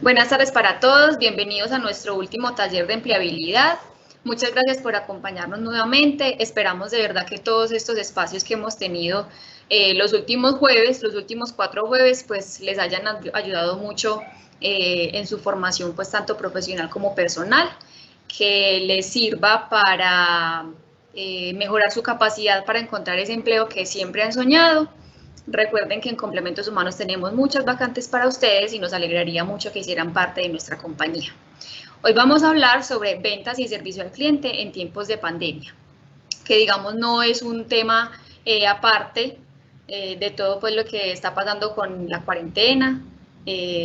Buenas tardes para todos, bienvenidos a nuestro último taller de empleabilidad. Muchas gracias por acompañarnos nuevamente. Esperamos de verdad que todos estos espacios que hemos tenido los últimos jueves, los últimos 4 jueves, pues les hayan ayudado mucho en su formación, pues tanto profesional como personal, que les sirva para mejorar su capacidad para encontrar ese empleo que siempre han soñado. Recuerden que en Complementos Humanos tenemos muchas vacantes para ustedes y nos alegraría mucho que hicieran parte de nuestra compañía. Hoy vamos a hablar sobre ventas y servicio al cliente en tiempos de pandemia, que digamos no es un tema aparte de todo pues lo que está pasando con la cuarentena.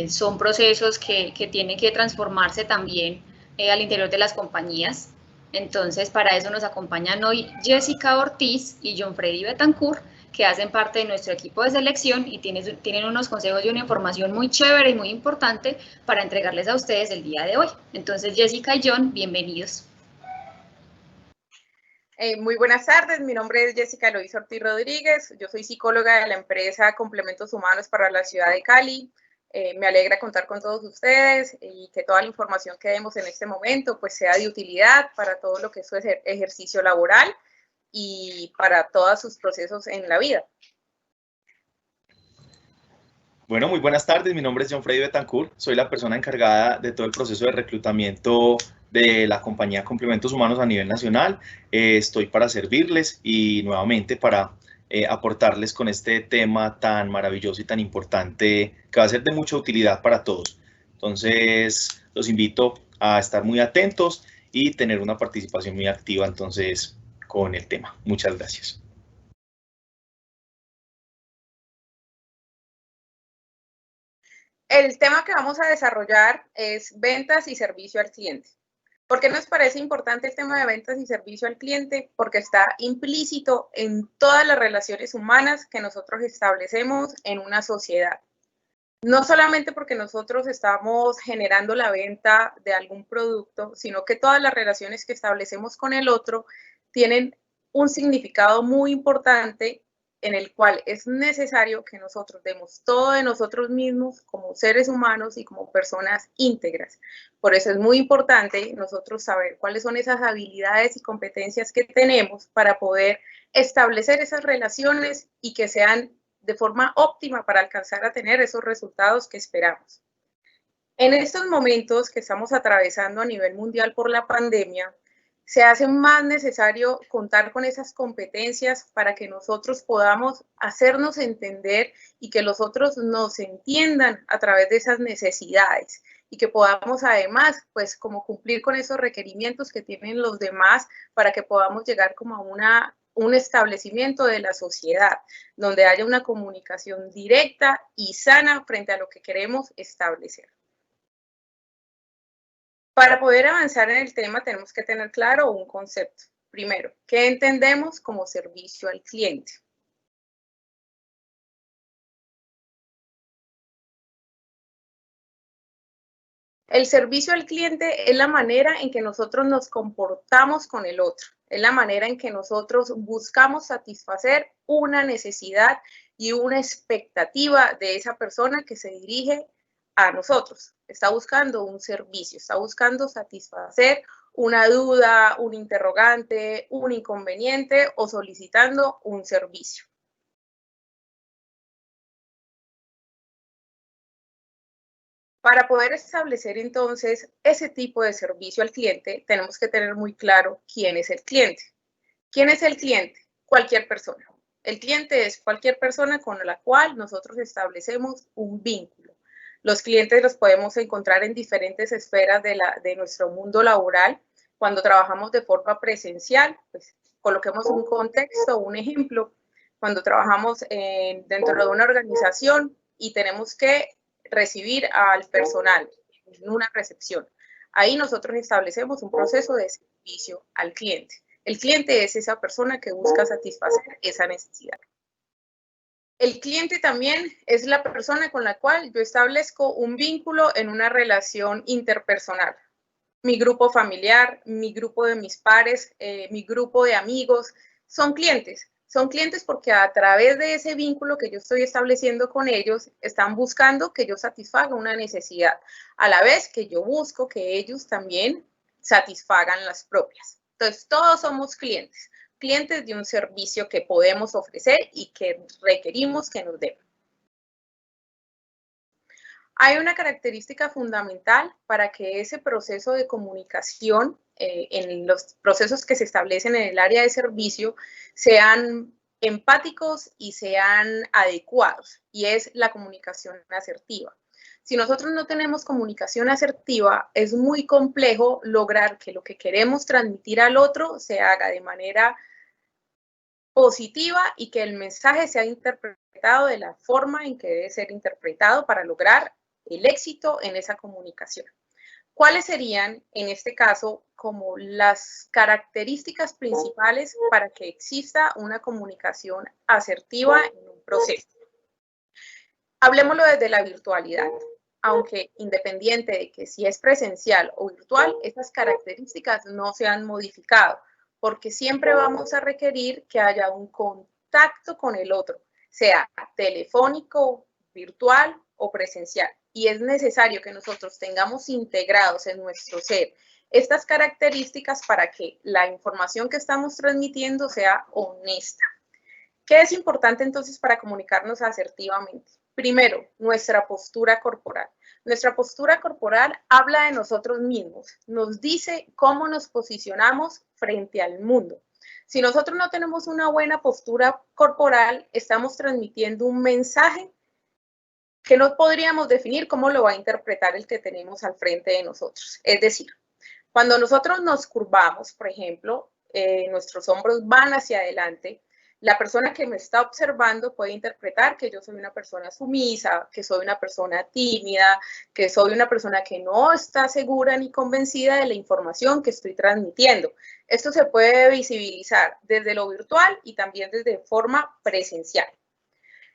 Son procesos que tienen que transformarse también al interior de las compañías. Entonces, para eso nos acompañan hoy Jessica Ortiz y John Freddy Betancourt, que hacen parte de nuestro equipo de selección y tienen unos consejos y una información muy chévere y muy importante para entregarles a ustedes el día de hoy. Entonces, Jessica y John, bienvenidos. Muy buenas tardes, mi nombre es Jessica Eloísa Ortiz Rodríguez, yo soy psicóloga de la empresa Complementos Humanos para la ciudad de Cali. Me alegra contar con todos ustedes y que toda la información que demos en este momento pues sea de utilidad para todo lo que es su ejercicio laboral y para todos sus procesos en la vida. Bueno, muy buenas tardes, mi nombre es John Freddy Betancourt, soy la persona encargada de todo el proceso de reclutamiento de la compañía Complementos Humanos a nivel nacional. Estoy para servirles y nuevamente para aportarles con este tema tan maravilloso y tan importante que va a ser de mucha utilidad para todos. Entonces, los invito a estar muy atentos y tener una participación muy activa entonces con el tema. Muchas gracias. El tema que vamos a desarrollar es ventas y servicio al cliente. ¿Por qué nos parece importante el tema de ventas y servicio al cliente? Porque está implícito en todas las relaciones humanas que nosotros establecemos en una sociedad. No solamente porque nosotros estamos generando la venta de algún producto, sino que todas las relaciones que establecemos con el otro tienen un significado muy importante en el cual es necesario que nosotros demos todo de nosotros mismos como seres humanos y como personas íntegras. Por eso es muy importante nosotros saber cuáles son esas habilidades y competencias que tenemos para poder establecer esas relaciones y que sean de forma óptima para alcanzar a tener esos resultados que esperamos. En estos momentos que estamos atravesando a nivel mundial por la pandemia, se hace más necesario contar con esas competencias para que nosotros podamos hacernos entender y que los otros nos entiendan a través de esas necesidades y que podamos además, pues, como cumplir con esos requerimientos que tienen los demás para que podamos llegar como a un establecimiento de la sociedad, donde haya una comunicación directa y sana frente a lo que queremos establecer. Para poder avanzar en el tema tenemos que tener claro un concepto. Primero, ¿qué entendemos como servicio al cliente? El servicio al cliente es la manera en que nosotros nos comportamos con el otro, es la manera en que nosotros buscamos satisfacer una necesidad y una expectativa de esa persona que se dirige a nosotros. Está buscando un servicio, está buscando satisfacer una duda, un interrogante, un inconveniente o solicitando un servicio. Para poder establecer entonces ese tipo de servicio al cliente, tenemos que tener muy claro quién es el cliente. ¿Quién es el cliente? Cualquier persona. El cliente es cualquier persona con la cual nosotros establecemos un vínculo. Los clientes los podemos encontrar en diferentes esferas de nuestro mundo laboral. Cuando trabajamos de forma presencial, pues coloquemos un contexto, un ejemplo. Cuando trabajamos dentro de una organización y tenemos que recibir al personal en una recepción. Ahí nosotros establecemos un proceso de servicio al cliente. El cliente es esa persona que busca satisfacer esa necesidad. El cliente también es la persona con la cual yo establezco un vínculo en una relación interpersonal. Mi grupo familiar, mi grupo de mis pares, mi grupo de amigos, son clientes. Son clientes porque a través de ese vínculo que yo estoy estableciendo con ellos, están buscando que yo satisfaga una necesidad, a la vez que yo busco que ellos también satisfagan las propias. Entonces, todos somos clientes, clientes de un servicio que podemos ofrecer y que requerimos que nos den. Hay una característica fundamental para que ese proceso de comunicación en los procesos que se establecen en el área de servicio sean empáticos y sean adecuados, y es la comunicación asertiva. Si nosotros no tenemos comunicación asertiva, es muy complejo lograr que lo que queremos transmitir al otro se haga de manera positiva y que el mensaje sea interpretado de la forma en que debe ser interpretado para lograr el éxito en esa comunicación. ¿Cuáles serían, en este caso, como las características principales para que exista una comunicación asertiva en un proceso? Hablemoslo desde la virtualidad. Aunque independiente de que si es presencial o virtual, esas características no se han modificado, porque siempre vamos a requerir que haya un contacto con el otro, sea telefónico, virtual o presencial. Y es necesario que nosotros tengamos integrados en nuestro ser estas características para que la información que estamos transmitiendo sea honesta. ¿Qué es importante entonces para comunicarnos asertivamente? Primero, nuestra postura corporal. Nuestra postura corporal habla de nosotros mismos, nos dice cómo nos posicionamos frente al mundo. Si nosotros no tenemos una buena postura corporal, estamos transmitiendo un mensaje que no podríamos definir cómo lo va a interpretar el que tenemos al frente de nosotros. Es decir, cuando nosotros nos curvamos, por ejemplo, nuestros hombros van hacia adelante, la persona que me está observando puede interpretar que yo soy una persona sumisa, que soy una persona tímida, que soy una persona que no está segura ni convencida de la información que estoy transmitiendo. Esto se puede visibilizar desde lo virtual y también desde forma presencial.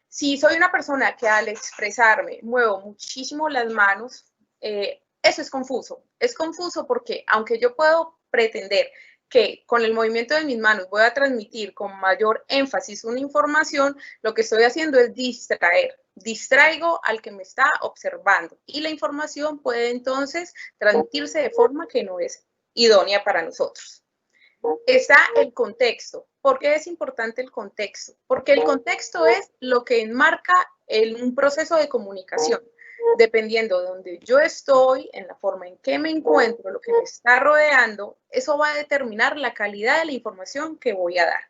Si soy una persona que al expresarme muevo muchísimo las manos, eso es confuso. Es confuso porque aunque yo puedo pretender que con el movimiento de mis manos voy a transmitir con mayor énfasis una información, lo que estoy haciendo es distraer. Distraigo al que me está observando y la información puede entonces transmitirse de forma que no es idónea para nosotros. Está el contexto. ¿Por qué es importante el contexto? Porque el contexto es lo que enmarca un proceso de comunicación. Dependiendo de donde yo estoy, en la forma en que me encuentro, lo que me está rodeando, eso va a determinar la calidad de la información que voy a dar.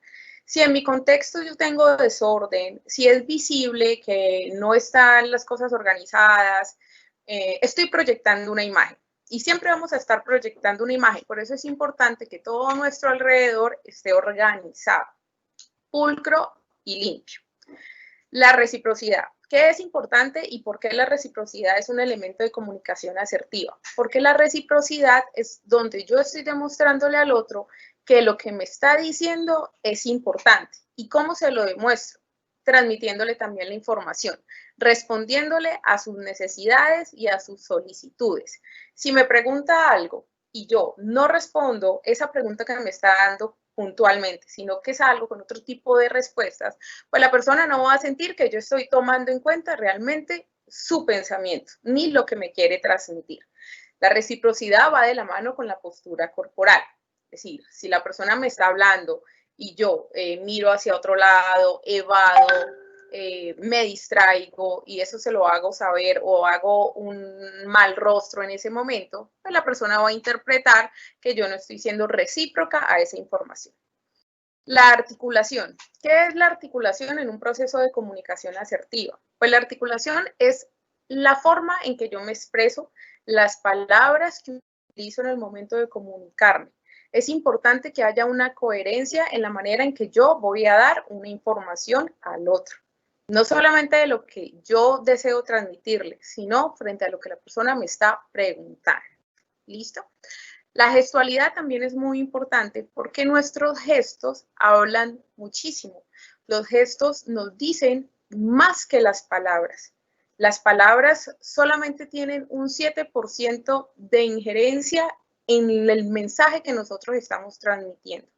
Si en mi contexto yo tengo desorden, si es visible que no están las cosas organizadas, estoy proyectando una imagen. Y siempre vamos a estar proyectando una imagen. Por eso es importante que todo nuestro alrededor esté organizado, pulcro y limpio. La reciprocidad. ¿Qué es importante y por qué la reciprocidad es un elemento de comunicación asertiva? Porque la reciprocidad es donde yo estoy demostrándole al otro que lo que me está diciendo es importante. ¿Y cómo se lo demuestro? Transmitiéndole también la información, respondiéndole a sus necesidades y a sus solicitudes. Si me pregunta algo y yo no respondo esa pregunta que me está dando puntualmente, sino que salgo con otro tipo de respuestas, pues la persona no va a sentir que yo estoy tomando en cuenta realmente su pensamiento, ni lo que me quiere transmitir. La reciprocidad va de la mano con la postura corporal. Es decir, si la persona me está hablando y yo miro hacia otro lado, evado, me distraigo y eso se lo hago saber o hago un mal rostro en ese momento, pues la persona va a interpretar que yo no estoy siendo recíproca a esa información. La articulación. ¿Qué es la articulación en un proceso de comunicación asertiva? Pues la articulación es la forma en que yo me expreso, las palabras que utilizo en el momento de comunicarme. Es importante que haya una coherencia en la manera en que yo voy a dar una información al otro. No solamente de lo que yo deseo transmitirle, sino frente a lo que la persona me está preguntando. ¿Listo? La gestualidad también es muy importante porque nuestros gestos hablan muchísimo. Los gestos nos dicen más que las palabras. Las palabras solamente tienen un 7% de injerencia en el mensaje que nosotros estamos transmitiendo.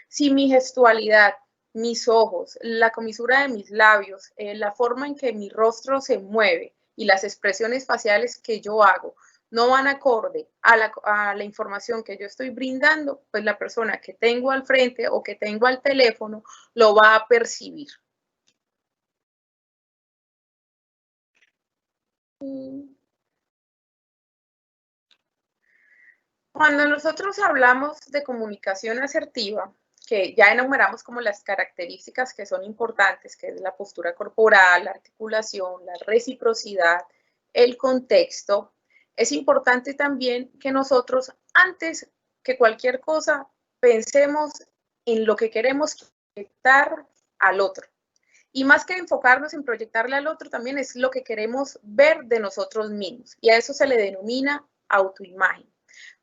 Si mi gestualidad mis ojos, la comisura de mis labios, la forma en que mi rostro se mueve y las expresiones faciales que yo hago no van acorde a la información que yo estoy brindando, pues la persona que tengo al frente o que tengo al teléfono lo va a percibir. Cuando nosotros hablamos de comunicación asertiva, que ya enumeramos como las características que son importantes, que es la postura corporal, la articulación, la reciprocidad, el contexto, es importante también que nosotros, antes que cualquier cosa, pensemos en lo que queremos proyectar al otro. Y más que enfocarnos en proyectarle al otro, también es lo que queremos ver de nosotros mismos. Y a eso se le denomina autoimagen.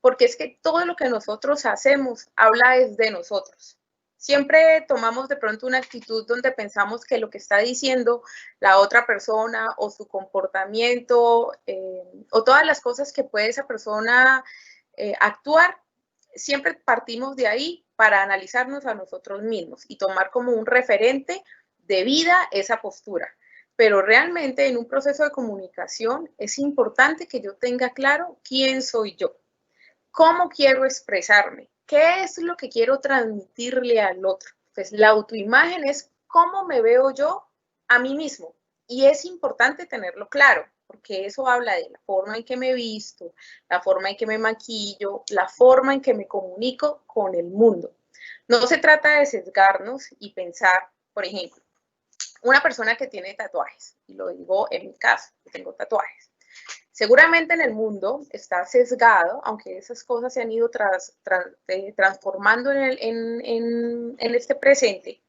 Porque es que todo lo que nosotros hacemos habla es de nosotros. Siempre tomamos de pronto una actitud donde pensamos que lo que está diciendo la otra persona o su comportamiento o todas las cosas que puede esa persona actuar, siempre partimos de ahí para analizarnos a nosotros mismos y tomar como un referente de vida esa postura. Pero realmente en un proceso de comunicación es importante que yo tenga claro quién soy yo. ¿Cómo quiero expresarme? ¿Qué es lo que quiero transmitirle al otro? Pues la autoimagen es cómo me veo yo a mí mismo. Y es importante tenerlo claro, porque eso habla de la forma en que me visto, la forma en que me maquillo, la forma en que me comunico con el mundo. No se trata de sesgarnos y pensar, por ejemplo, una persona que tiene tatuajes, y lo digo en mi caso, que tengo tatuajes. Seguramente en el mundo está sesgado, aunque esas cosas se han ido transformando en este presente.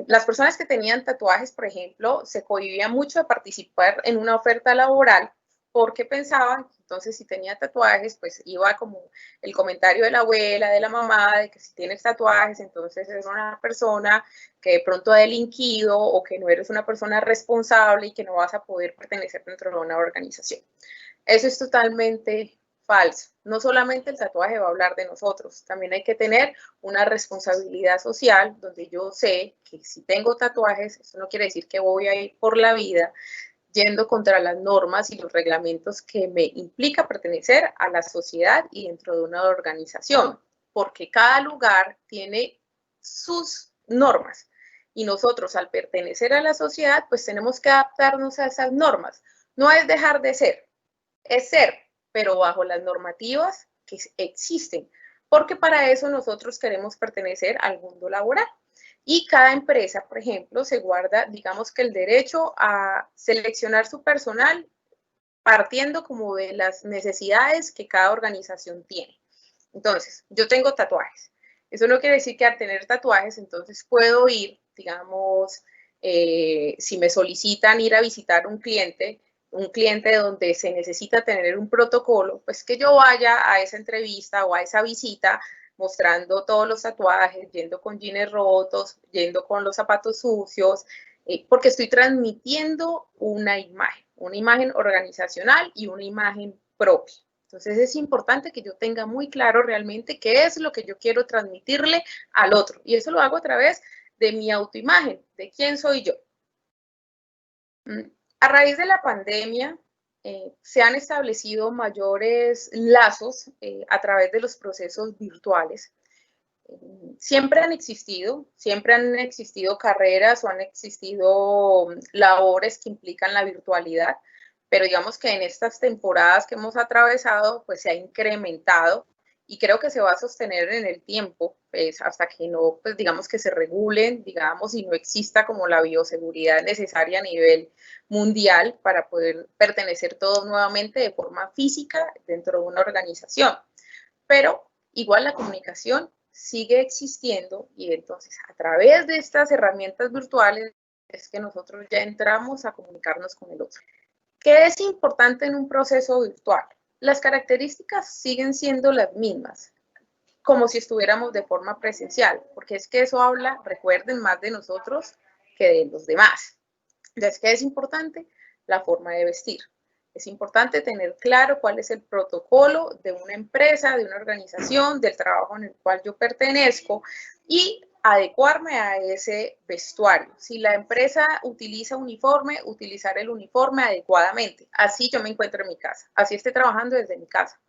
Las personas que tenían tatuajes, por ejemplo, se cohibían mucho de participar en una oferta laboral porque pensaban que entonces si tenía tatuajes, pues iba como el comentario de la abuela, de la mamá, de que si tienes tatuajes, entonces eres una persona que de pronto ha delinquido o que no eres una persona responsable y que no vas a poder pertenecer dentro de una organización. Eso es totalmente falso. No solamente el tatuaje va a hablar de nosotros, también hay que tener una responsabilidad social donde yo sé que si tengo tatuajes, eso no quiere decir que voy a ir por la vida yendo contra las normas y los reglamentos que me implica pertenecer a la sociedad y dentro de una organización, porque cada lugar tiene sus normas y nosotros al pertenecer a la sociedad pues tenemos que adaptarnos a esas normas. No es dejar de ser, es ser, pero bajo las normativas que existen, porque para eso nosotros queremos pertenecer al mundo laboral. Y cada empresa, por ejemplo, se guarda, digamos que el derecho a seleccionar su personal partiendo como de las necesidades que cada organización tiene. Entonces, yo tengo tatuajes. Eso no quiere decir que al tener tatuajes, entonces puedo ir, digamos, si me solicitan ir a visitar un cliente donde se necesita tener un protocolo, pues que yo vaya a esa entrevista o a esa visita mostrando todos los tatuajes, yendo con jeans rotos, yendo con los zapatos sucios, porque estoy transmitiendo una imagen organizacional y una imagen propia. Entonces es importante que yo tenga muy claro realmente qué es lo que yo quiero transmitirle al otro. Y eso lo hago a través de mi autoimagen, de quién soy yo. A raíz de la pandemia, se han establecido mayores lazos a través de los procesos virtuales. Siempre han existido carreras o han existido labores que implican la virtualidad, pero digamos que en estas temporadas que hemos atravesado, pues se ha incrementado y creo que se va a sostener en el tiempo, pues hasta que no, pues digamos que se regulen, digamos, y no exista como la bioseguridad necesaria a nivel mundial para poder pertenecer todos nuevamente de forma física dentro de una organización. Pero igual la comunicación sigue existiendo y entonces a través de estas herramientas virtuales es que nosotros ya entramos a comunicarnos con el otro. ¿Qué es importante en un proceso virtual? Las características siguen siendo las mismas, como si estuviéramos de forma presencial, porque es que eso habla, recuerden, más de nosotros que de los demás. Entonces, ¿qué es importante? La forma de vestir. Es importante tener claro cuál es el protocolo de una empresa, de una organización, del trabajo en el cual yo pertenezco y adecuarme a ese vestuario. Si la empresa utiliza uniforme, utilizar el uniforme adecuadamente. Así yo me encuentro en mi casa, así esté trabajando desde mi casa.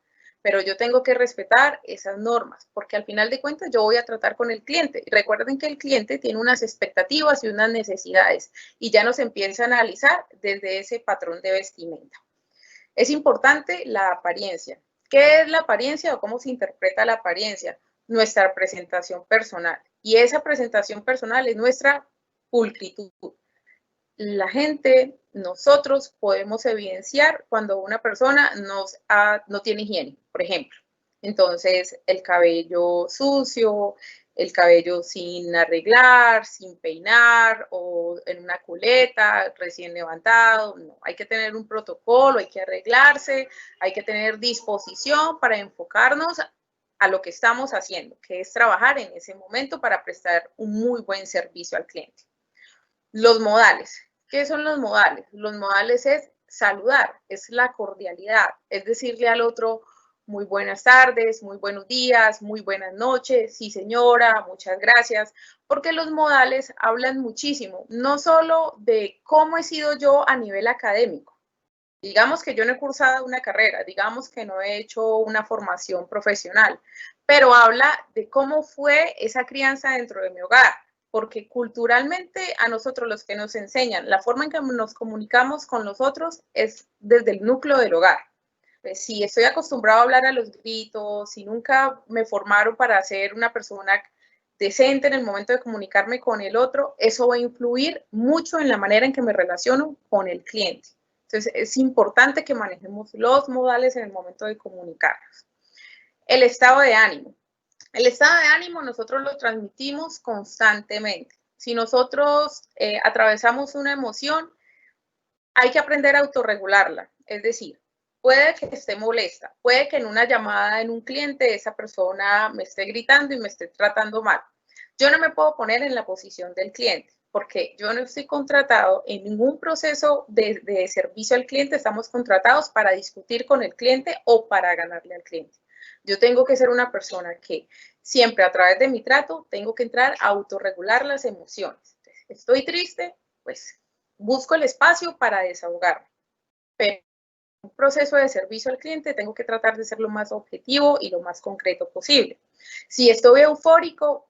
Pero yo tengo que respetar esas normas, porque al final de cuentas yo voy a tratar con el cliente. Y recuerden que el cliente tiene unas expectativas y unas necesidades, y ya nos empieza a analizar desde ese patrón de vestimenta. Es importante la apariencia. ¿Qué es la apariencia o cómo se interpreta la apariencia? Nuestra presentación personal. Y esa presentación personal es nuestra pulcritud. La gente, nosotros podemos evidenciar cuando una persona no tiene higiene, por ejemplo. Entonces, el cabello sucio, el cabello sin arreglar, sin peinar o en una culeta, recién levantado. No, hay que tener un protocolo, hay que arreglarse, hay que tener disposición para enfocarnos a lo que estamos haciendo, que es trabajar en ese momento para prestar un muy buen servicio al cliente. Los modales. ¿Qué son los modales? Los modales es saludar, es la cordialidad, es decirle al otro muy buenas tardes, muy buenos días, muy buenas noches, sí señora, muchas gracias, porque los modales hablan muchísimo, no solo de cómo he sido yo a nivel académico. Digamos que yo no he cursado una carrera, digamos que no he hecho una formación profesional, pero habla de cómo fue esa crianza dentro de mi hogar, porque culturalmente a nosotros los que nos enseñan, la forma en que nos comunicamos con los otros es desde el núcleo del hogar. Pues, si estoy acostumbrado a hablar a los gritos, si nunca me formaron para ser una persona decente en el momento de comunicarme con el otro, eso va a influir mucho en la manera en que me relaciono con el cliente. Entonces, es importante que manejemos los modales en el momento de comunicarnos. El estado de ánimo. El estado de ánimo nosotros lo transmitimos constantemente. Si nosotros atravesamos una emoción, hay que aprender a autorregularla. Es decir, puede que esté molesta, puede que en una llamada en un cliente esa persona me esté gritando y me esté tratando mal. Yo no me puedo poner en la posición del cliente, porque yo no estoy contratado en ningún proceso de servicio al cliente, estamos contratados para discutir con el cliente o para ganarle al cliente. Yo tengo que ser una persona que siempre a través de mi trato tengo que entrar a autorregular las emociones. Estoy triste, pues busco el espacio para desahogarme. Pero en un proceso de servicio al cliente tengo que tratar de ser lo más objetivo y lo más concreto posible. Si estoy eufórico,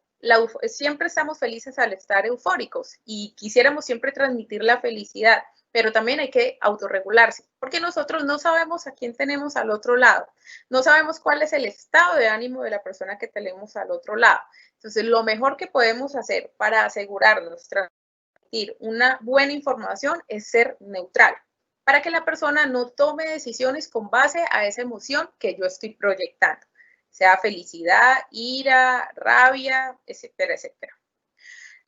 siempre estamos felices al estar eufóricos y quisiéramos siempre transmitir la felicidad, pero también hay que autorregularse, porque nosotros no sabemos a quién tenemos al otro lado, no sabemos cuál es el estado de ánimo de la persona que tenemos al otro lado. Entonces, lo mejor que podemos hacer para asegurarnos transmitir una buena información es ser neutral, para que la persona no tome decisiones con base a esa emoción que yo estoy proyectando, sea felicidad, ira, rabia, etcétera, etcétera.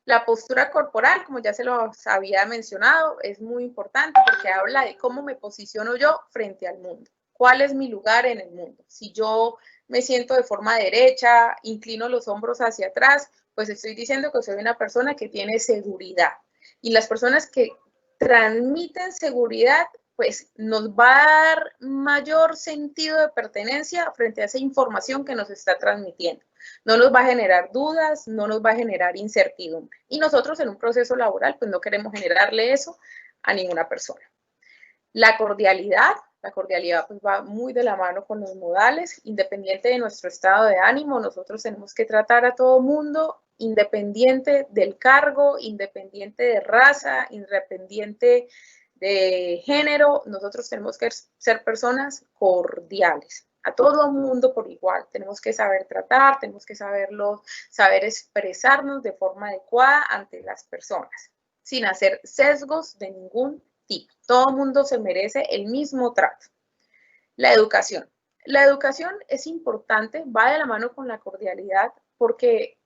La postura corporal, como ya se los había mencionado, es muy importante porque habla de cómo me posiciono yo frente al mundo. ¿Cuál es mi lugar en el mundo? Si yo me siento de forma derecha, inclino los hombros hacia atrás, pues estoy diciendo que soy una persona que tiene seguridad. Y las personas que transmiten seguridad, pues nos va a dar mayor sentido de pertenencia frente a esa información que nos está transmitiendo. No nos va a generar dudas, no nos va a generar incertidumbre. Y nosotros en un proceso laboral, pues no queremos generarle eso a ninguna persona. La cordialidad pues va muy de la mano con los modales, independiente de nuestro estado de ánimo, nosotros tenemos que tratar a todo mundo, independiente del cargo, independiente de raza, independiente de género, nosotros tenemos que ser personas cordiales. A todo mundo por igual, tenemos que saber tratar, tenemos que saber expresarnos de forma adecuada ante las personas, sin hacer sesgos de ningún tipo. Todo mundo se merece el mismo trato. La educación. La educación es importante, va de la mano con la cordialidad, porque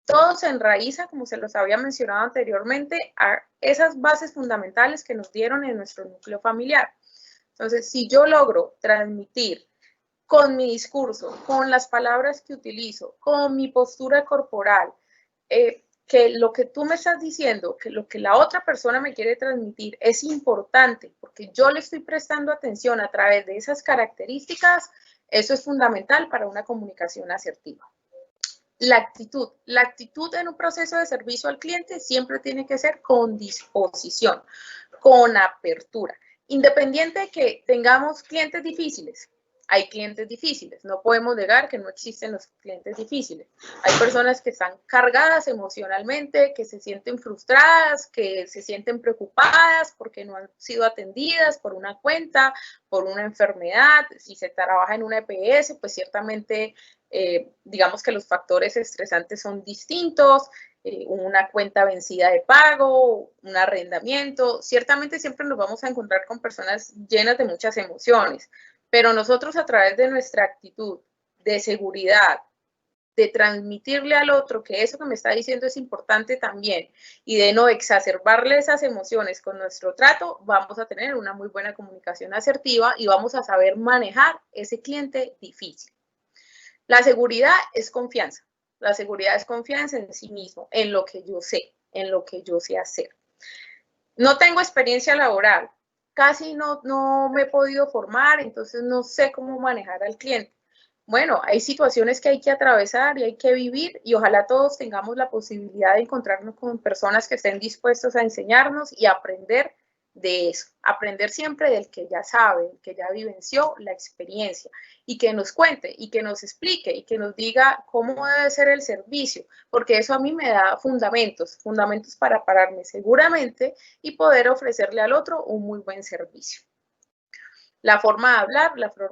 todo se enraiza, como se los había mencionado anteriormente, a esas bases fundamentales que nos dieron en nuestro núcleo familiar. Entonces, si yo logro transmitir con mi discurso, con las palabras que utilizo, con mi postura corporal, que lo que tú me estás diciendo, que lo que la otra persona me quiere transmitir es importante, porque yo le estoy prestando atención a través de esas características, eso es fundamental para una comunicación asertiva. La actitud en un proceso de servicio al cliente siempre tiene que ser con disposición, con apertura. Independiente de que tengamos clientes difíciles, hay clientes difíciles, no podemos negar que no existen los clientes difíciles. Hay personas que están cargadas emocionalmente, que se sienten frustradas, que se sienten preocupadas porque no han sido atendidas por una cuenta, por una enfermedad. Si se trabaja en una EPS, pues ciertamente digamos que los factores estresantes son distintos, una cuenta vencida de pago, un arrendamiento. Ciertamente siempre nos vamos a encontrar con personas llenas de muchas emociones, pero nosotros a través de nuestra actitud de seguridad, de transmitirle al otro que eso que me está diciendo es importante también y de no exacerbarle esas emociones con nuestro trato, vamos a tener una muy buena comunicación asertiva y vamos a saber manejar ese cliente difícil. La seguridad es confianza. La seguridad es confianza en sí mismo, en lo que yo sé, en lo que yo sé hacer. No tengo experiencia laboral, casi no me he podido formar, entonces no sé cómo manejar al cliente. Bueno, hay situaciones que hay que atravesar y hay que vivir y ojalá todos tengamos la posibilidad de encontrarnos con personas que estén dispuestos a enseñarnos y aprender de eso, aprender siempre del que ya sabe, el que ya vivenció la experiencia y que nos cuente y que nos explique y que nos diga cómo debe ser el servicio, porque eso a mí me da fundamentos para pararme seguramente y poder ofrecerle al otro un muy buen servicio. La forma de hablar pues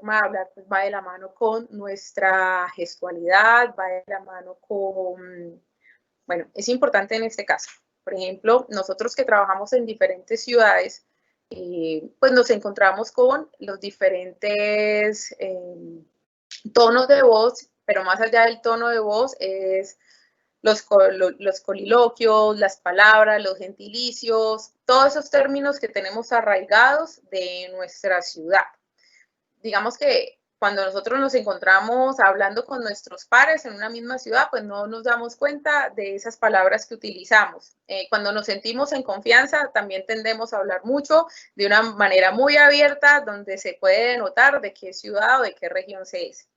va de la mano con nuestra gestualidad, va de la mano con, bueno, es importante en este caso. Por ejemplo, nosotros que trabajamos en diferentes ciudades, pues nos encontramos con los diferentes tonos de voz, pero más allá del tono de voz es los coliloquios, las palabras, los gentilicios, todos esos términos que tenemos arraigados de nuestra ciudad. Digamos que cuando nosotros nos encontramos hablando con nuestros pares en una misma ciudad, pues no nos damos cuenta de esas palabras que utilizamos. Cuando nos sentimos en confianza, también tendemos a hablar mucho de una manera muy abierta, donde se puede notar de qué ciudad o de qué región se es.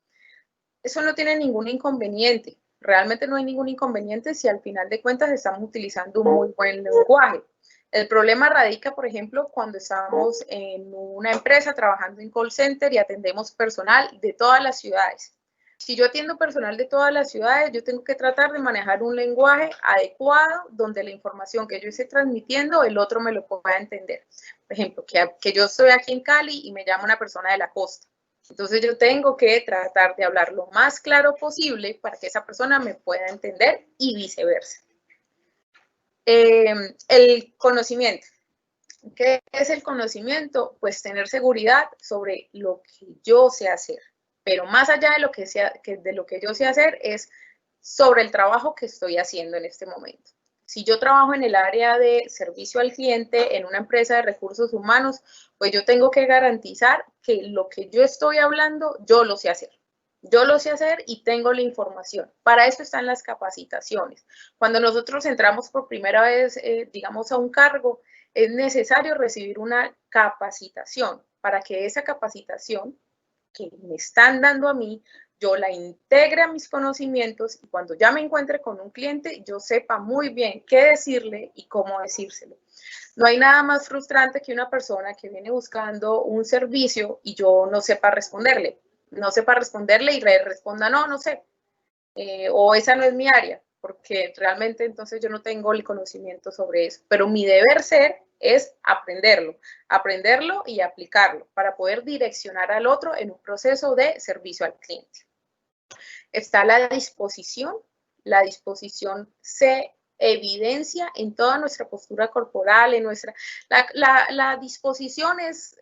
Eso no tiene ningún inconveniente. Realmente no hay ningún inconveniente si al final de cuentas estamos utilizando un muy buen lenguaje. El problema radica, por ejemplo, cuando estamos en una empresa trabajando en call center y atendemos personal de todas las ciudades. Si yo atiendo personal de todas las ciudades, yo tengo que tratar de manejar un lenguaje adecuado donde la información que yo esté transmitiendo, el otro me lo pueda entender. Por ejemplo, que yo estoy aquí en Cali y me llama una persona de la costa. Entonces yo tengo que tratar de hablar lo más claro posible para que esa persona me pueda entender y viceversa. El conocimiento. ¿Qué es el conocimiento? Pues tener seguridad sobre lo que yo sé hacer. Pero más allá de lo que yo sé hacer es sobre el trabajo que estoy haciendo en este momento. Si yo trabajo en el área de servicio al cliente en una empresa de recursos humanos, pues yo tengo que garantizar que lo que yo estoy hablando, yo lo sé hacer. Yo lo sé hacer y tengo la información. Para eso están las capacitaciones. Cuando nosotros entramos por primera vez, digamos, a un cargo, es necesario recibir una capacitación para que esa capacitación que me están dando a mí, yo la integre a mis conocimientos y cuando ya me encuentre con un cliente, yo sepa muy bien qué decirle y cómo decírselo. No hay nada más frustrante que una persona que viene buscando un servicio y yo no sepa responderle. No sepa responderle y le responda, no sé, o esa no es mi área, porque realmente entonces yo no tengo el conocimiento sobre eso. Pero mi deber ser es aprenderlo y aplicarlo para poder direccionar al otro en un proceso de servicio al cliente. Está la disposición se evidencia en toda nuestra postura corporal, la disposición es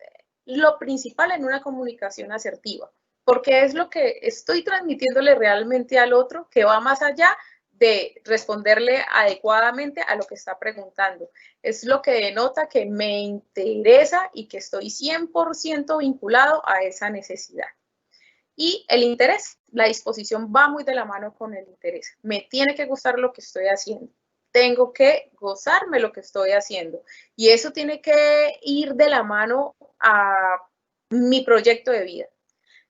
lo principal en una comunicación asertiva, porque es lo que estoy transmitiéndole realmente al otro que va más allá de responderle adecuadamente a lo que está preguntando. Es lo que denota que me interesa y que estoy 100% vinculado a esa necesidad. Y el interés, la disposición va muy de la mano con el interés. Me tiene que gustar lo que estoy haciendo. Tengo que gozarme lo que estoy haciendo. Y eso tiene que ir de la mano a mi proyecto de vida.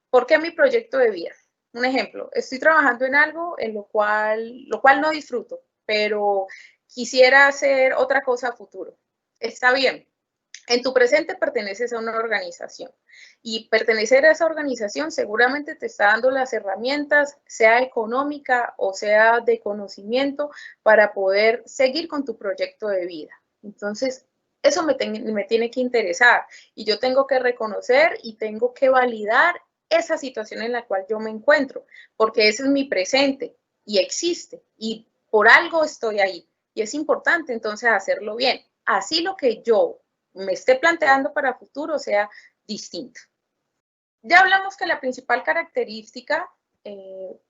¿Por qué mi proyecto de vida? un ejemplo, estoy trabajando en algo en lo cual no disfruto, pero quisiera hacer otra cosa a futuro. Está bien. En tu presente perteneces a una organización y pertenecer a esa organización seguramente te está dando las herramientas, sea económica o sea de conocimiento, para poder seguir con tu proyecto de vida. Entonces, eso me tiene que interesar y yo tengo que reconocer y tengo que validar esa situación en la cual yo me encuentro, porque ese es mi presente y existe y por algo estoy ahí y es importante entonces hacerlo bien. Así lo que yo me esté planteando para futuro sea distinto. Ya hablamos que la principal característica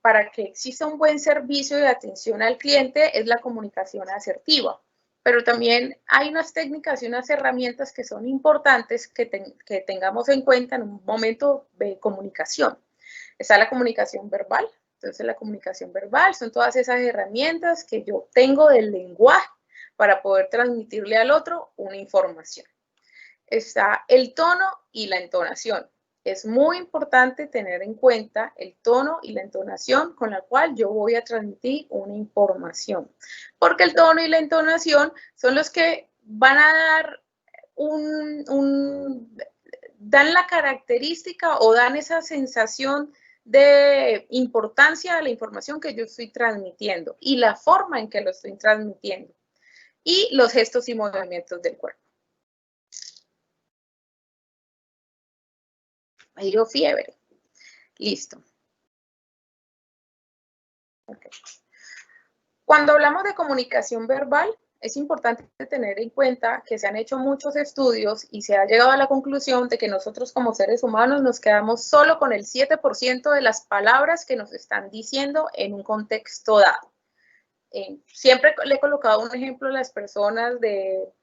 para que exista un buen servicio de atención al cliente es la comunicación asertiva, pero también hay unas técnicas y unas herramientas que son importantes que tengamos en cuenta en un momento de comunicación. Está la comunicación verbal. Entonces, la comunicación verbal son todas esas herramientas que yo tengo del lenguaje para poder transmitirle al otro una información. Está el tono y la entonación. Es muy importante tener en cuenta el tono y la entonación con la cual yo voy a transmitir una información, porque el tono y la entonación son los que van a dar dan la característica o dan esa sensación de importancia a la información que yo estoy transmitiendo y la forma en que lo estoy transmitiendo y los gestos y movimientos del cuerpo. Me dio fiebre. Listo. Okay. Cuando hablamos de comunicación verbal, es importante tener en cuenta que se han hecho muchos estudios y se ha llegado a la conclusión de que nosotros como seres humanos nos quedamos solo con el 7% de las palabras que nos están diciendo en un contexto dado. Siempre le he colocado un ejemplo a las personas de...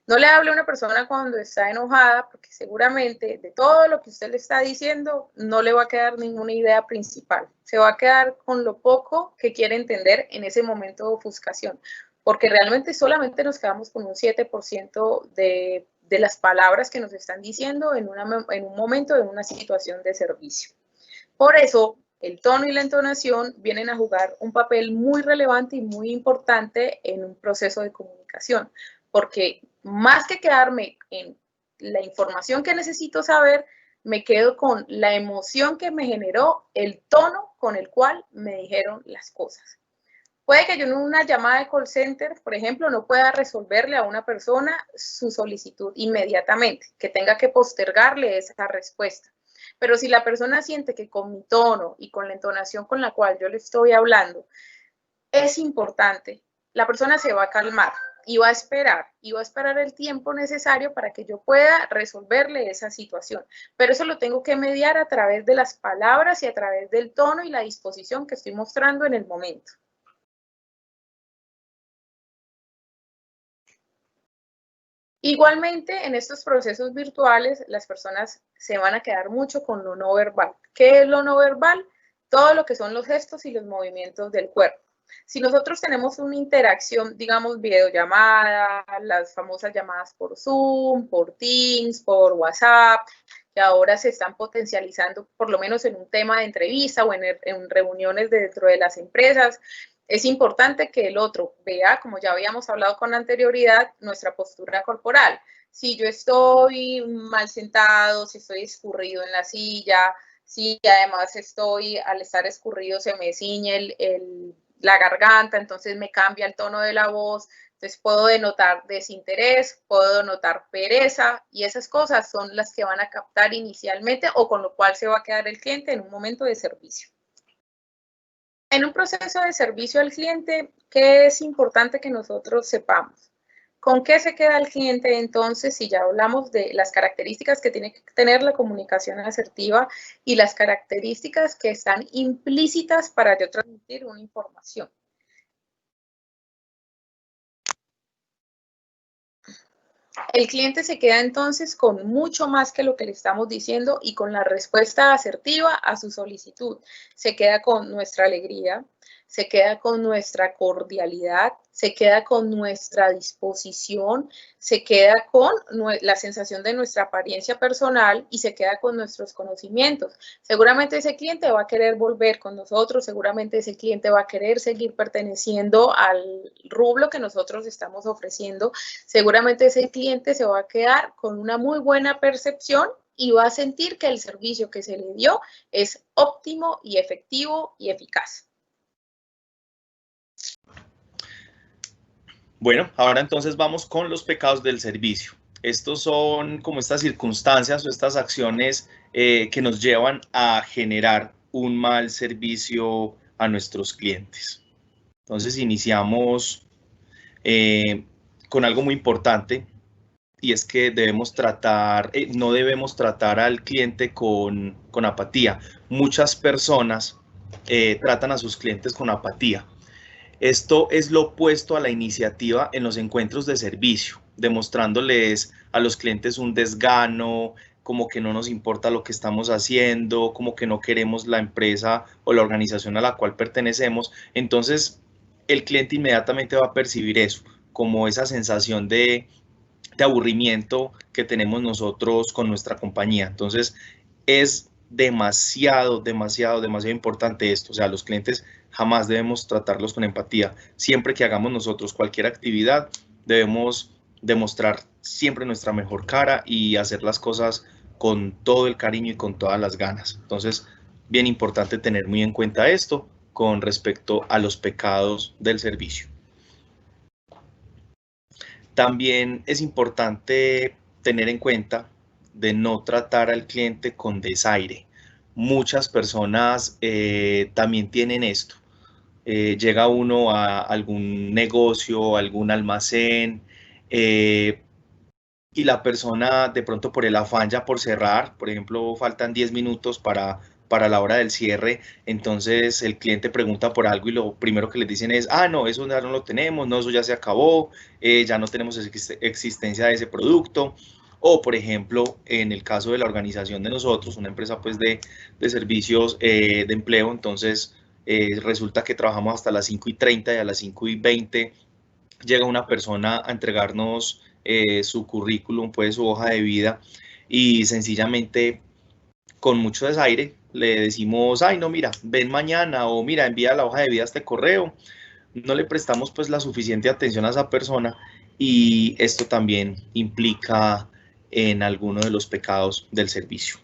No le hable a una persona cuando está enojada, porque seguramente de todo lo que usted le está diciendo no le va a quedar ninguna idea principal. Se va a quedar con lo poco que quiere entender en ese momento de ofuscación, porque realmente solamente nos quedamos con un 7% de las palabras que nos están diciendo en un momento, en una situación de servicio. Por eso, el tono y la entonación vienen a jugar un papel muy relevante y muy importante en un proceso de comunicación, porque más que quedarme en la información que necesito saber, me quedo con la emoción que me generó el tono con el cual me dijeron las cosas. Puede que yo en una llamada de call center, por ejemplo, no pueda resolverle a una persona su solicitud inmediatamente, que tenga que postergarle esa respuesta. Pero si la persona siente que con mi tono y con la entonación con la cual yo le estoy hablando es importante, la persona se va a calmar y va a esperar el tiempo necesario para que yo pueda resolverle esa situación. Pero eso lo tengo que mediar a través de las palabras y a través del tono y la disposición que estoy mostrando en el momento. Igualmente, en estos procesos virtuales, las personas se van a quedar mucho con lo no verbal. ¿Qué es lo no verbal? Todo lo que son los gestos y los movimientos del cuerpo. Si nosotros tenemos una interacción, digamos, videollamada, las famosas llamadas por Zoom, por Teams, por WhatsApp, que ahora se están potencializando, por lo menos en un tema de entrevista o en reuniones dentro de las empresas, es importante que el otro vea, como ya habíamos hablado con anterioridad, nuestra postura corporal. Si yo estoy mal sentado, si estoy escurrido en la silla, si además al estar escurrido se me ciñe la garganta, entonces me cambia el tono de la voz, entonces puedo denotar desinterés, puedo denotar pereza y esas cosas son las que van a captar inicialmente o con lo cual se va a quedar el cliente en un momento de servicio. En un proceso de servicio al cliente, ¿qué es importante que nosotros sepamos? ¿Con qué se queda el cliente entonces si ya hablamos de las características que tiene que tener la comunicación asertiva y las características que están implícitas para yo transmitir una información? El cliente se queda entonces con mucho más que lo que le estamos diciendo y con la respuesta asertiva a su solicitud. Se queda con nuestra alegría, se queda con nuestra cordialidad, se queda con nuestra disposición, se queda con la sensación de nuestra apariencia personal y se queda con nuestros conocimientos. Seguramente ese cliente va a querer volver con nosotros, seguramente ese cliente va a querer seguir perteneciendo al rublo que nosotros estamos ofreciendo, seguramente ese cliente se va a quedar con una muy buena percepción y va a sentir que el servicio que se le dio es óptimo y efectivo y eficaz. Bueno, ahora entonces vamos con los pecados del servicio. Estos son como estas circunstancias o estas acciones que nos llevan a generar un mal servicio a nuestros clientes. Entonces iniciamos con algo muy importante, y es que debemos tratar, no debemos tratar al cliente con apatía. Muchas personas tratan a sus clientes con apatía. Esto es lo opuesto a la iniciativa en los encuentros de servicio, demostrándoles a los clientes un desgano, como que no nos importa lo que estamos haciendo, como que no queremos la empresa o la organización a la cual pertenecemos. Entonces, el cliente inmediatamente va a percibir eso, como esa sensación de aburrimiento que tenemos nosotros con nuestra compañía. Entonces, es demasiado importante esto. O sea, los clientes jamás debemos tratarlos con empatía. Siempre que hagamos nosotros cualquier actividad, debemos demostrar siempre nuestra mejor cara y hacer las cosas con todo el cariño y con todas las ganas. Entonces, bien importante tener muy en cuenta esto con respecto a los pecados del servicio. También es importante tener en cuenta de no tratar al cliente con desaire. Muchas personas también tienen esto. Llega uno a algún negocio, algún almacén, y la persona de pronto por el afán ya por cerrar, por ejemplo, faltan 10 minutos para la hora del cierre, entonces el cliente pregunta por algo y lo primero que les dicen es, no, eso ya no lo tenemos, no, eso ya se acabó, ya no tenemos existencia de ese producto. O, por ejemplo, en el caso de la organización de nosotros, una empresa pues de servicios de empleo, entonces resulta que trabajamos hasta las 5:30 y a las 5:20 llega una persona a entregarnos su currículum, pues su hoja de vida, y sencillamente con mucho desaire le decimos, no, mira, ven mañana, o mira, envía la hoja de vida a este correo. No le prestamos pues la suficiente atención a esa persona, y esto también implica en alguno de los pecados del servicio.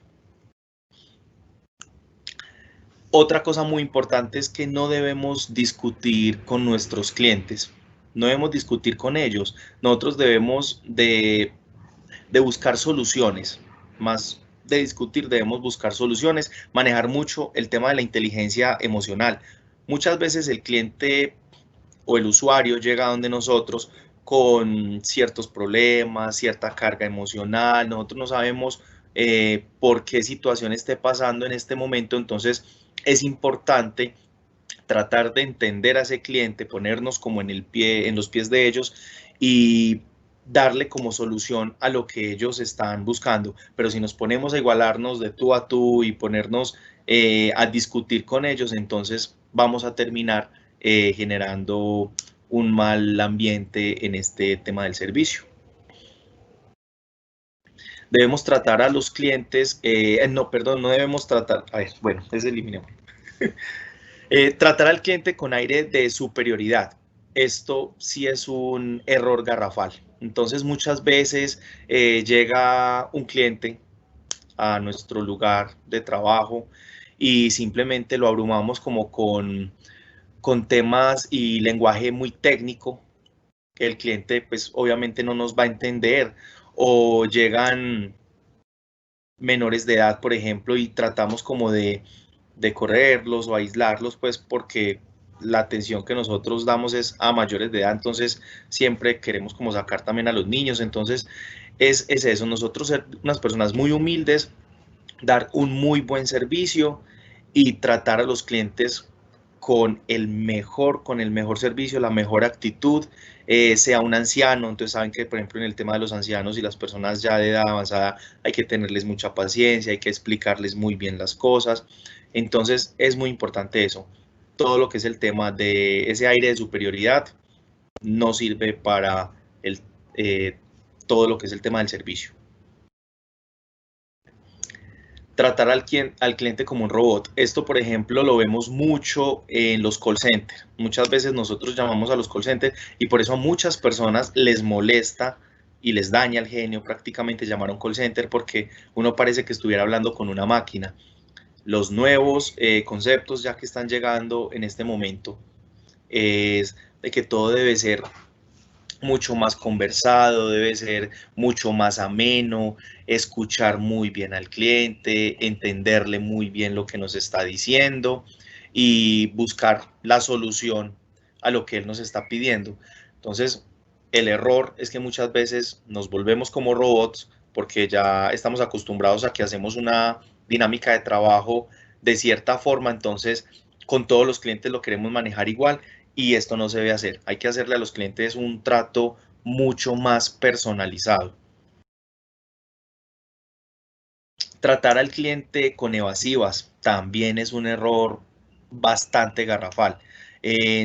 Otra cosa muy importante es que no debemos discutir con nuestros clientes, no debemos discutir con ellos. Nosotros debemos de buscar soluciones, más de discutir debemos buscar soluciones, manejar mucho el tema de la inteligencia emocional. Muchas veces el cliente o el usuario llega a donde nosotros con ciertos problemas, cierta carga emocional, nosotros no sabemos por qué situación esté pasando en este momento, entonces es importante tratar de entender a ese cliente, ponernos como en los pies de ellos y darle como solución a lo que ellos están buscando. Pero si nos ponemos a igualarnos de tú a tú y ponernos a discutir con ellos, entonces vamos a terminar generando un mal ambiente en este tema del servicio. Debemos tratar a los clientes, no debemos tratar, ese eliminemos. Tratar al cliente con aire de superioridad. Esto sí es un error garrafal. Entonces, muchas veces llega un cliente a nuestro lugar de trabajo y simplemente lo abrumamos como con temas y lenguaje muy técnico que el cliente pues obviamente no nos va a entender, o llegan menores de edad, por ejemplo, y tratamos como de correrlos o aislarlos, pues porque la atención que nosotros damos es a mayores de edad, entonces siempre queremos como sacar también a los niños. Entonces es eso, nosotros ser unas personas muy humildes, dar un muy buen servicio y tratar a los clientes con el mejor servicio, la mejor actitud, sea un anciano. Entonces saben que, por ejemplo, en el tema de los ancianos y las personas ya de edad avanzada hay que tenerles mucha paciencia, hay que explicarles muy bien las cosas. Entonces es muy importante eso. todo lo que es el tema de ese aire de superioridad no sirve para todo lo que es el tema del servicio. Tratar al cliente como un robot. Esto, por ejemplo, lo vemos mucho en los call centers. Muchas veces nosotros llamamos a los call centers y por eso a muchas personas les molesta y les daña el genio prácticamente llamar a un call center, porque uno parece que estuviera hablando con una máquina. Los nuevos conceptos ya que están llegando en este momento es de que todo debe ser mucho más conversado, debe ser mucho más ameno, escuchar muy bien al cliente, entenderle muy bien lo que nos está diciendo y buscar la solución a lo que él nos está pidiendo. Entonces, el error es que muchas veces nos volvemos como robots porque ya estamos acostumbrados a que hacemos una dinámica de trabajo de cierta forma, entonces con todos los clientes lo queremos manejar igual. Y esto no se debe hacer. Hay que hacerle a los clientes un trato mucho más personalizado. Tratar al cliente con evasivas también es un error bastante garrafal.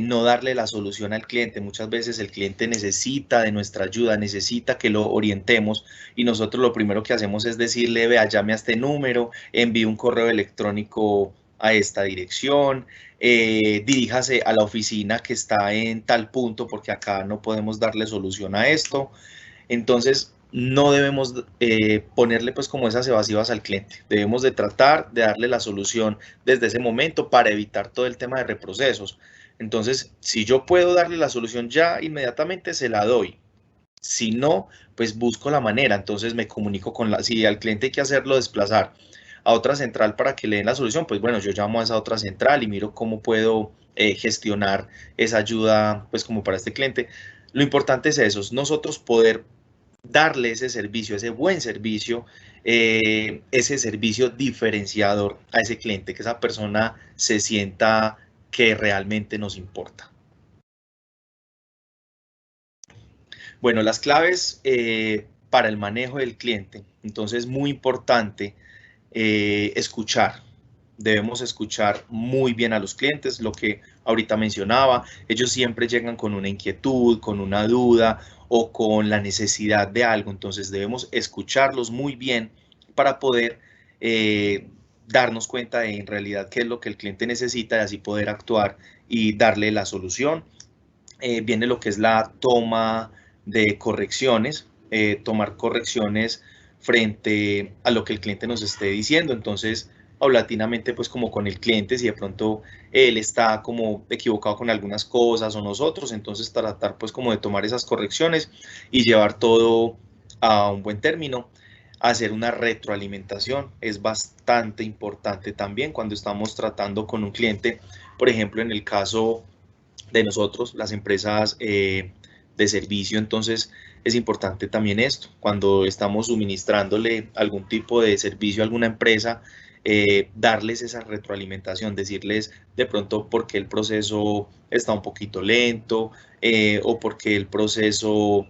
No darle la solución al cliente. Muchas veces el cliente necesita de nuestra ayuda, necesita que lo orientemos y nosotros lo primero que hacemos es decirle, vea, llame a este número, envíe un correo electrónico a esta dirección, diríjase a la oficina que está en tal punto porque acá no podemos darle solución a esto. Entonces, no debemos ponerle pues como esas evasivas al cliente. Debemos de tratar de darle la solución desde ese momento para evitar todo el tema de reprocesos. Entonces, si yo puedo darle la solución ya inmediatamente, se la doy. Si no, pues busco la manera. Entonces me comunico si al cliente hay que hacerlo desplazar a otra central para que le den la solución, pues bueno, yo llamo a esa otra central y miro cómo puedo gestionar esa ayuda, pues como para este cliente. Lo importante es eso, es nosotros poder darle ese servicio, ese buen servicio, ese servicio diferenciador a ese cliente, que esa persona se sienta que realmente nos importa. Bueno, las claves para el manejo del cliente. Entonces, muy importante escuchar. Debemos escuchar muy bien a los clientes, lo que ahorita mencionaba. Ellos siempre llegan con una inquietud, con una duda o con la necesidad de algo. Entonces, debemos escucharlos muy bien para poder darnos cuenta de en realidad qué es lo que el cliente necesita y así poder actuar y darle la solución. Viene lo que es la toma de correcciones, tomar correcciones frente a lo que el cliente nos esté diciendo. Entonces, paulatinamente, pues como con el cliente, si de pronto él está como equivocado con algunas cosas o nosotros, entonces tratar pues como de tomar esas correcciones y llevar todo a un buen término. Hacer una retroalimentación es bastante importante también cuando estamos tratando con un cliente, por ejemplo, en el caso de nosotros, las empresas de servicio. Entonces es importante también esto, cuando estamos suministrándole algún tipo de servicio a alguna empresa, darles esa retroalimentación, decirles de pronto por qué el proceso está un poquito lento o por qué el proceso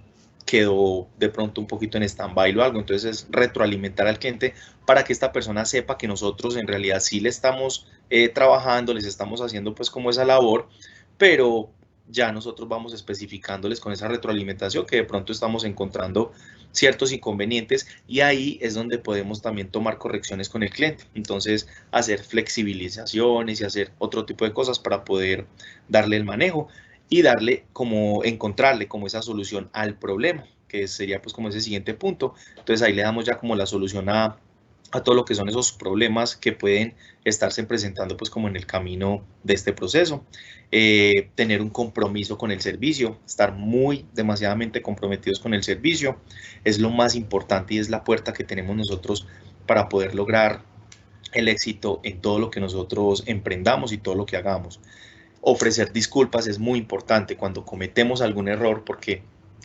quedó de pronto un poquito en stand-by o algo. Entonces es retroalimentar al cliente para que esta persona sepa que nosotros en realidad sí le estamos trabajando, les estamos haciendo pues como esa labor, pero ya nosotros vamos especificándoles con esa retroalimentación que de pronto estamos encontrando ciertos inconvenientes y ahí es donde podemos también tomar correcciones con el cliente. Entonces, hacer flexibilizaciones y hacer otro tipo de cosas para poder darle el manejo y encontrarle como esa solución al problema, que sería pues como ese siguiente punto. Entonces, ahí le damos ya como la solución a todo lo que son esos problemas que pueden estarse presentando pues como en el camino de este proceso. Tener un compromiso con el servicio, estar demasiadamente comprometidos con el servicio es lo más importante y es la puerta que tenemos nosotros para poder lograr el éxito en todo lo que nosotros emprendamos y todo lo que hagamos. Ofrecer disculpas es muy importante cuando cometemos algún error, porque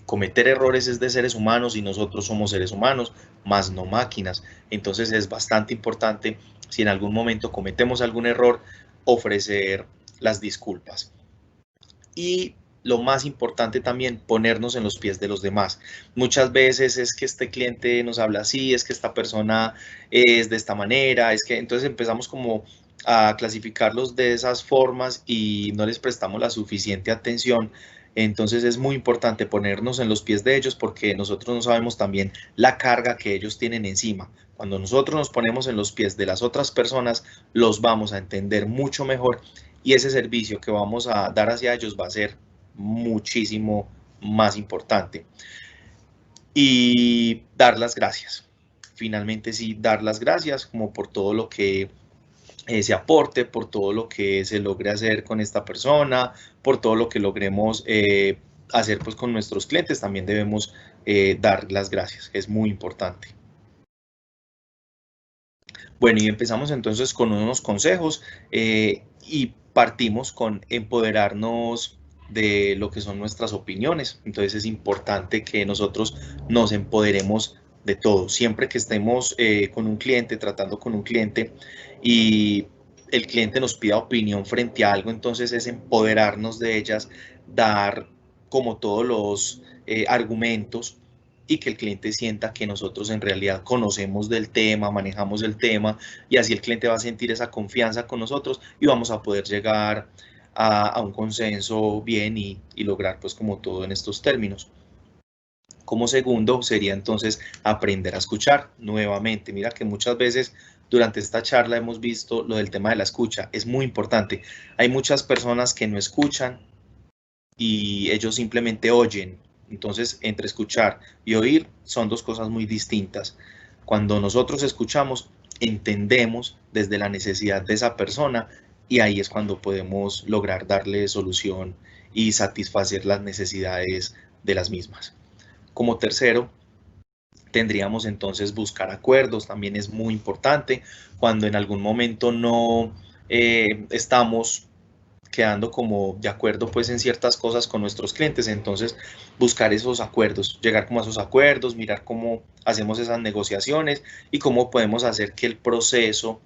cometer errores es de seres humanos y nosotros somos seres humanos, más no máquinas. Entonces es bastante importante, si en algún momento cometemos algún error, ofrecer las disculpas. Y lo más importante también, ponernos en los pies de los demás. Muchas veces es que este cliente nos habla así, es que esta persona es de esta manera, es que entonces empezamos como a clasificarlos de esas formas y no les prestamos la suficiente atención. Entonces es muy importante ponernos en los pies de ellos porque nosotros no sabemos también la carga que ellos tienen encima. Cuando nosotros nos ponemos en los pies de las otras personas, los vamos a entender mucho mejor y ese servicio que vamos a dar hacia ellos va a ser muchísimo más importante. Y dar las gracias. Finalmente sí, dar las gracias como por todo lo que se aporte, por todo lo que se logre hacer con esta persona, por todo lo que logremos hacer pues con nuestros clientes, también debemos dar las gracias, es muy importante. Bueno, y empezamos entonces con unos consejos y partimos con empoderarnos de lo que son nuestras opiniones. Entonces es importante que nosotros nos empoderemos de todo. Siempre que estemos con un cliente, tratando con un cliente y el cliente nos pida opinión frente a algo, entonces es empoderarnos de ellas, dar como todos los argumentos y que el cliente sienta que nosotros en realidad conocemos del tema, manejamos el tema y así el cliente va a sentir esa confianza con nosotros y vamos a poder llegar a un consenso bien y lograr pues como todo en estos términos. Como segundo sería entonces aprender a escuchar nuevamente. Mira que muchas veces durante esta charla hemos visto lo del tema de la escucha. Es muy importante. Hay muchas personas que no escuchan y ellos simplemente oyen. Entonces, entre escuchar y oír son dos cosas muy distintas. Cuando nosotros escuchamos, entendemos desde la necesidad de esa persona y ahí es cuando podemos lograr darle solución y satisfacer las necesidades de las mismas. Como tercero, tendríamos entonces buscar acuerdos, también es muy importante cuando en algún momento no estamos quedando como de acuerdo pues en ciertas cosas con nuestros clientes, entonces buscar esos acuerdos, llegar como a esos acuerdos, mirar cómo hacemos esas negociaciones y cómo podemos hacer que el proceso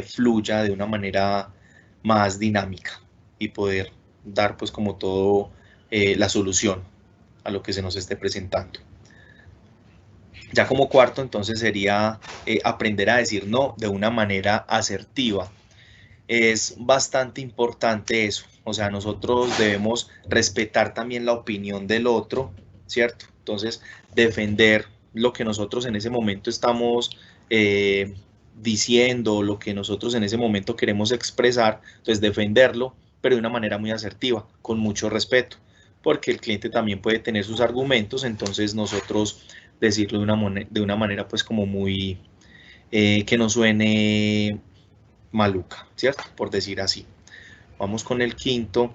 fluya de una manera más dinámica y poder dar pues como todo la solución a lo que se nos esté presentando. Ya como cuarto entonces sería aprender a decir no de una manera asertiva. Es bastante importante eso, o sea, nosotros debemos respetar también la opinión del otro, ¿cierto? Entonces, defender lo que nosotros en ese momento estamos diciendo, lo que nosotros en ese momento queremos expresar, entonces defenderlo, pero de una manera muy asertiva, con mucho respeto, porque el cliente también puede tener sus argumentos, entonces nosotros decirlo de una manera pues como muy, que no suene maluca, ¿cierto? Por decir así. Vamos con el quinto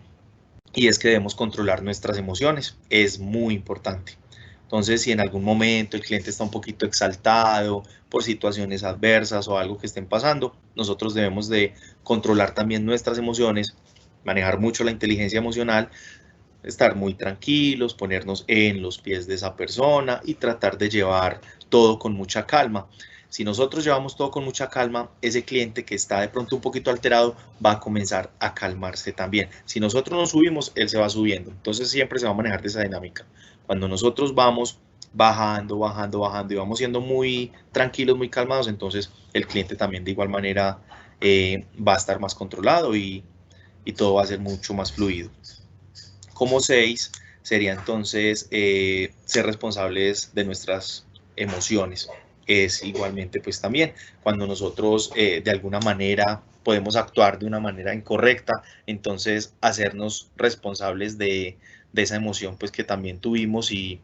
y es que debemos controlar nuestras emociones. Es muy importante. Entonces, si en algún momento el cliente está un poquito exaltado por situaciones adversas o algo que estén pasando, nosotros debemos de controlar también nuestras emociones, manejar mucho la inteligencia emocional, estar muy tranquilos, ponernos en los pies de esa persona y tratar de llevar todo con mucha calma. Si nosotros llevamos todo con mucha calma, ese cliente que está de pronto un poquito alterado va a comenzar a calmarse también. Si nosotros nos subimos, él se va subiendo. Entonces siempre se va a manejar de esa dinámica. Cuando nosotros vamos bajando, bajando, bajando y vamos siendo muy tranquilos, muy calmados, entonces el cliente también de igual manera va a estar más controlado y todo va a ser mucho más fluido. Como 6 sería entonces ser responsables de nuestras emociones. Es igualmente pues también cuando nosotros de alguna manera podemos actuar de una manera incorrecta, entonces hacernos responsables de esa emoción pues que también tuvimos y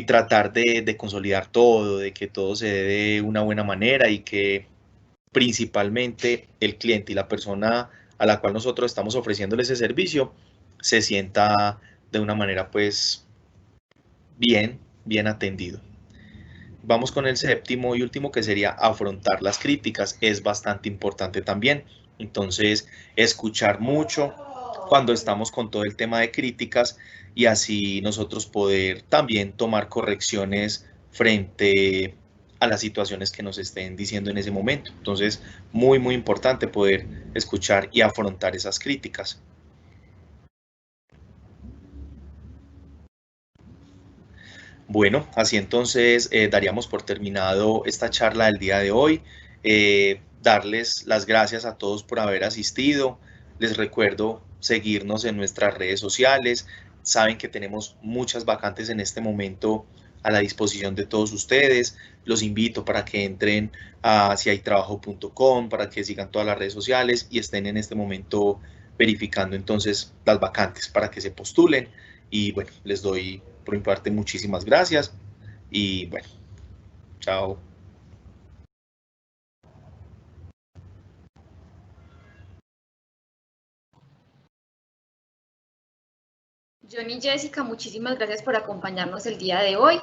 tratar de consolidar todo, de que todo se dé de una buena manera y que principalmente el cliente y la persona a la cual nosotros estamos ofreciéndole ese servicio se sienta de una manera pues bien atendido. Vamos con el séptimo y último que sería afrontar las críticas. Es bastante importante también. Entonces, escuchar mucho cuando estamos con todo el tema de críticas y así nosotros poder también tomar correcciones frente a las situaciones que nos estén diciendo en ese momento. Entonces, muy importante poder escuchar y afrontar esas críticas. Bueno, así entonces daríamos por terminado esta charla del día de hoy. darles las gracias a todos por haber asistido. Les recuerdo seguirnos en nuestras redes sociales. Saben que tenemos muchas vacantes en este momento a la disposición de todos ustedes. Los invito para que entren a siaytrabajo.com, para que sigan todas las redes sociales y estén en este momento verificando entonces las vacantes para que se postulen. Y bueno, les doy por mi parte muchísimas gracias y bueno, chao. John y Jessica, muchísimas gracias por acompañarnos el día de hoy.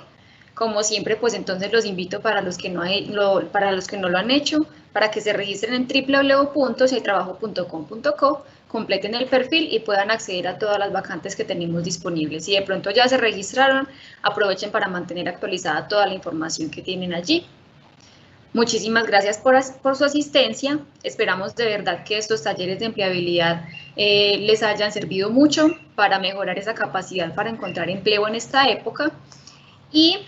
Como siempre, pues entonces los invito para los que no lo han hecho, para que se registren en www.siaytrabajo.com.co, completen el perfil y puedan acceder a todas las vacantes que tenemos disponibles. Si de pronto ya se registraron, aprovechen para mantener actualizada toda la información que tienen allí. Muchísimas gracias por su asistencia. Esperamos de verdad que estos talleres de empleabilidad les hayan servido mucho para mejorar esa capacidad para encontrar empleo en esta época. Y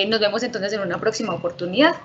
nos vemos entonces en una próxima oportunidad.